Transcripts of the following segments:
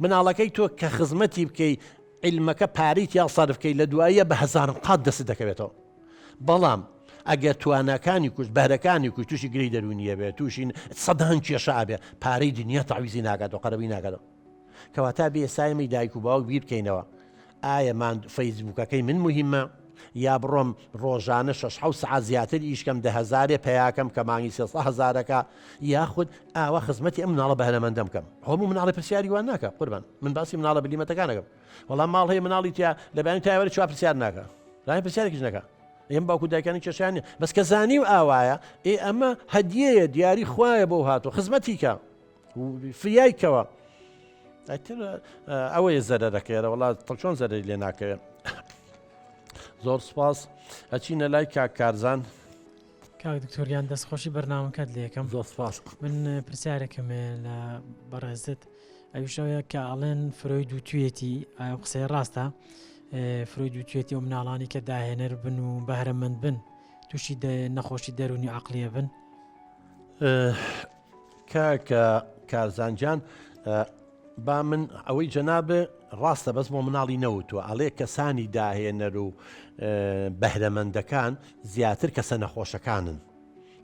مناڵەکەی تۆ کە خزمەتی بکەی علمەکە پارەی یا سەرف بکەی لە دواییە بە هەزاران قات دەست دەکەوێتەوە. بەڵام ئەگەر توانەکانی کوشت بەهرەکانی کوشت تووشی گرەی دەرونیە بێت تووشین سەدان کێشە بێ پارەی دنیا تەعویزی ناکاتەوە قەرەبی ناکاتەوە. کەواتە بێ ئێسایەمی دایک و باوک بیر بکەینەوە ئایا فەیسبووکەکەی من مهمە یا بڕۆم ڕۆژانە 6 سعات زیاتر ئیشکەم 10,000 پێیاکەم کە مانگی 300,000ەکە یاخود ئاوا خزمەتی ئەم مناڵە بەهرەمەندە بکەم. هەموو مناڵی پرسیاری وان ناکە قوربان من باسی مناڵە بلیمەتەکانەکەم. وەڵام ماڵ هەیە مناڵی تیا لەبیانی تایوەری چوار پرسیار ناکە ڕای پرسیارێکیش نەکە ئێم باوکو دایکانی کێشیانە بەس کە زانی و ئاوایە ئەمە هەدیەیە دیاری خوایە بۆ هاتووە خزمەتی کە فریایکەوە ئەوەیە زەرەرەکەیەرە وڵات چۆن زەرەری لێ ناکەوێت. زۆر سپاس ئەچینە لای کارزان. کاک دکتۆریان دەستخۆشی بەرنامەکەت لێ یەکەم. زۆر سپاس. من پرسیارێکم لە بەڕێزت ئەویشەوەیە کە ئاڵێن فرۆید و توێتی ئایا قسەی ڕاستە فرۆید و توێتی و مناڵانی کە داهێنەر بن و بەهرەمەند بن تووشی نەخۆشی دەرونی عەقلیە بن؟ کاکە کارزانجان با من ئەوەی جەنابێ ڕاستە بەس بۆ مناڵی نەوتوە ئەڵێ کەسانی داهێنەر و بەهرەمەندەکان زیاتر کەسە نەخۆشەکانن.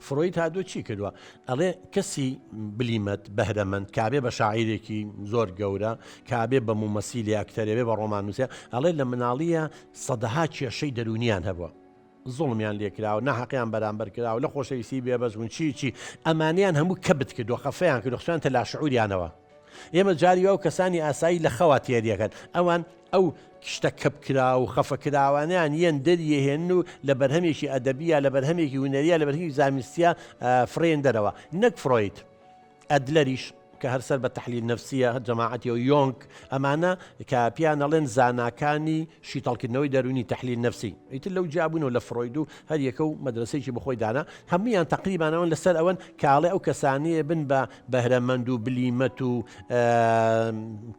فرۆید هادووە چی کردووە ئەڵێ کەسی بلیمەت بەهرەمەند کابێ بە شاعیرێکی زۆر گەورە کابێ بە مومەسیلی ئەکتەرێ بە ڕۆمانوسە ئەڵێ لە مناڵیە سەدەها کێشەی دەرونیان هەبووە زوڵمیان لێکراوە نەحەقیان بەرامبەر کراوە لە خۆشەویستی بێبەزبوون چی ئەمانیان هەموو کەبت کردو خەفەیان کردو خۆیان تەلاشعوریانەوە. ئێمە جاری و کەسانی ئاسایی لە خەوا تێریەکەن ئەوان ئەو شتە کەبکرا و خەفەکراوانیان یەن دەریهێن و لە بەرهەمێکی ئەدەبیە لە بەرهەمێکی هونەریە لە بەرهەمی زانستیە فرێن دەرەوە نەک فرۆید ئەدلەریش کە هەرسەر بە تەحلیل نەفسیە جەماعەتی و یۆنگ ئەمانە کە پیان ئەڵێن زاناکانی شیتەڵکردنەوەی دەرونی تەحلیل نەفسی ئیتر لەو جیابوونەوە لە فرۆید و هەر یەکە و مەدرسەیەکی بەخۆی دانا هەمویان تەقریبانەوەن لەسەر ئەوەن کاڵێ ئەو کەسانەیە بن بە بەهرەمەند و بلیمەت و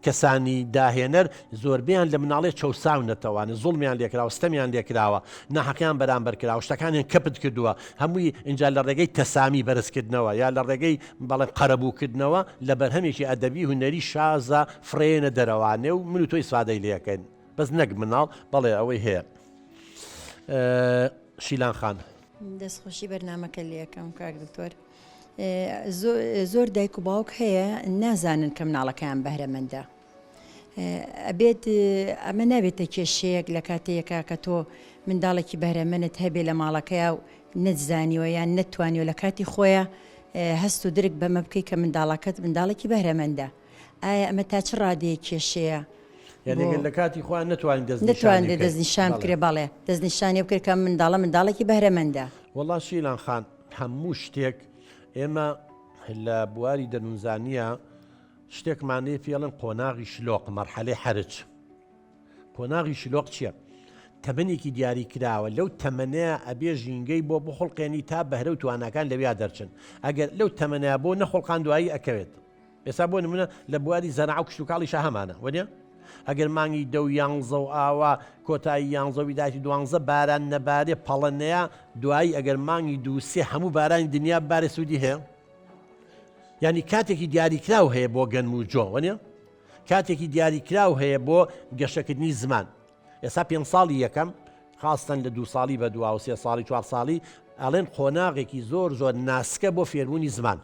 کەسانی داهێنەر زۆربیان لە مناڵێ چەساونەتەوانە زوڵمیان لێکراوە ستەمیان لێکراوە ناحەقیان بەرامبەر کراوە شتەکانیان کەپت کردووە هەمووی اینجا لە ڕێگەی تەسامی بەرزکردنەوە یا لە ڕێگەی بەڵێن قەرەبووکردنەوە لە بەرهەمێکی ئەدەبی هونەری شازە فرێنە دەرەوانێ و من و تۆی سوادەی لەکەین بەس نەک مناڵ بەڵێ ئەوەی هەیە. شیلان خان دەستخۆشی بەرنامەکە لێ یەکەم کاک دکتۆر زۆر دایک و باوک هەیە نازانن کە مناڵەکەیان بەهرەمەندە ئەبێت ئەمە نابێتە کێشەیەک لە کاتەیەکە کە تۆ منداڵێکی بەهرەمەنت هەبێ لە ماڵەکەیە و نەتزانیوە یان نەتوانیوە لە کاتی خۆیە هەست و درک بەمە بکەی کە منداڵەکەت منداڵێکی بەهرەمەندە ئایا ئەمە تا چ ڕادەیە کێشەیە یعنی لە کاتی خۆیان نتوانێت دەستنیشان بکرێ بەڵێ دەستنیشانی بکرێت کە منداڵێکی بەهرەمەندە. وەڵا شیلان خان هەموو شتێک ئێمە لە بواری دەنوزانیە شتێکمانەیە پێڵن قۆناغی شلۆق مەرحەلەی حەرج. قۆناغی شلۆق چییە؟ تەمەنێکی دیاری کراوە لەو تەمەنەیە ئەبێ ژینگەی بۆ بخڵقێنی تا بەهرە و تواناکان لەویا دەرچن ئەگەر لەو تەمەنەیە بۆ نەخڵقان دوایی ئەکەوێت. ئێستا بۆ نمونە لە بواری زەرع و کشتتوکاڵی شەهەمانە وەنیە ئەگەر مانگی 10 و 11 و ئاوا کۆتایی 11 ویداتی 12 باران نەبارێ پەڵەنەیە دوایی ئەگەر مانگی 2-3 هەموو بارانی دنیا بارێ سوودی هەیە ینی کاتێکی دیاریکراو هەیە بۆ گەنم و جۆ وەنیە کاتێکی دیاریکراو هەیە بۆ گەشەکردنی زمان. ئێستا 5 ساڵی یەکەم خاستن لە 2 ساڵی بە 2 3 ساڵی 4 ساڵی ئەڵێن قۆناغێکی زۆر ناسکە بۆ فێربوونی زمان.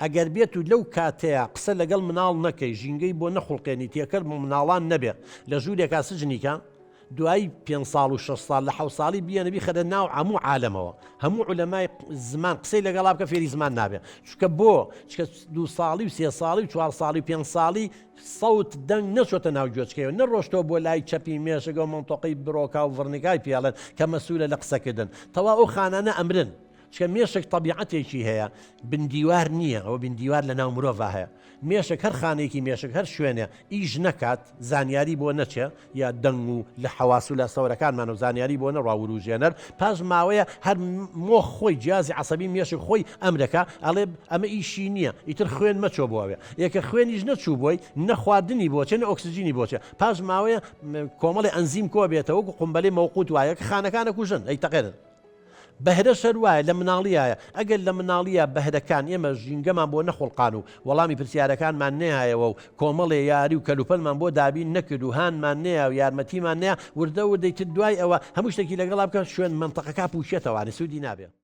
ئەگەر بێت و لەو کاتەیە قسە لەگەڵ مناڵ نەکەی ژینگەی بۆ نەخڵقێنی تێکرد مناڵان نەبێ لە ژوورێکا سجنیکە دوایی 5 ساڵ و 6 ساڵ لە 7 ساڵی بیەنەبی خەدە ناو هەموو عالەمەوە هەموو علەمای زمان قسەی لەگەڵا بکە فێری زمان نابێ چکە بۆ چکە 2 ساڵی و 3 ساڵی و 4 ساڵی و 5 ساڵی سەوت دەنگ نەچۆتە ناو گوێچکەوە نەڕۆشتەوە بۆ لای چەپی مێشەگە و منتۆقەی برۆکا و ڤڕنگای پێڵێن کە مەسوولە لە قسەکردن تەوا ئەو خانانە ئەمرن چکە مێشک تەبیعەتێکی هەیە بندیوار نییە ئەوە بندیوار لە ناو مرۆڤ هەیە مێشک هەر خانێکی مێشک هەر شوێنێ ئیش نەکات زانیاری بۆ نەچێ یا دەنگ و لە حەواس و لە سەورەکانمان و زانیاری بۆ نەڕاوروژێنەر پاش ماوەیە هەر مۆ خۆی جیازی عەسەبی مێشک خۆی ئەمرەکە ئەڵێ ئەمە ئیشی نییە ئیتر خوێن مەچۆ بۆوێ یەکە خوێنیش نەچوو بۆی نەخواردنی بۆچێ نە ئۆکسجینی بۆچێ پاش ماوەیە کۆمەڵی ئەنزیم کۆ بێتەوە و قومبەلەی مەوقوت وایە کە خانەکانە کوژن ئەی تەقێنن بەهرە سەر وایە لە مناڵیایە ئەگەر لە مناڵیە بەهرەکان ئێمە ژینگەمان بۆ نەخۆڵقان و وەڵامی پرسیارەکانمان نێهایەوە و کۆمەڵێ یاری و کەلوپەلمان بۆ دابین نەکرد و هانمان نەیە و یارمەتیمان نەیە وردە وردەیتر دوای ئەوە هەموو شتێکی لەگەڵا بکە شوێن منتەقەکە پوشێتەوانێ سوودی نابێت.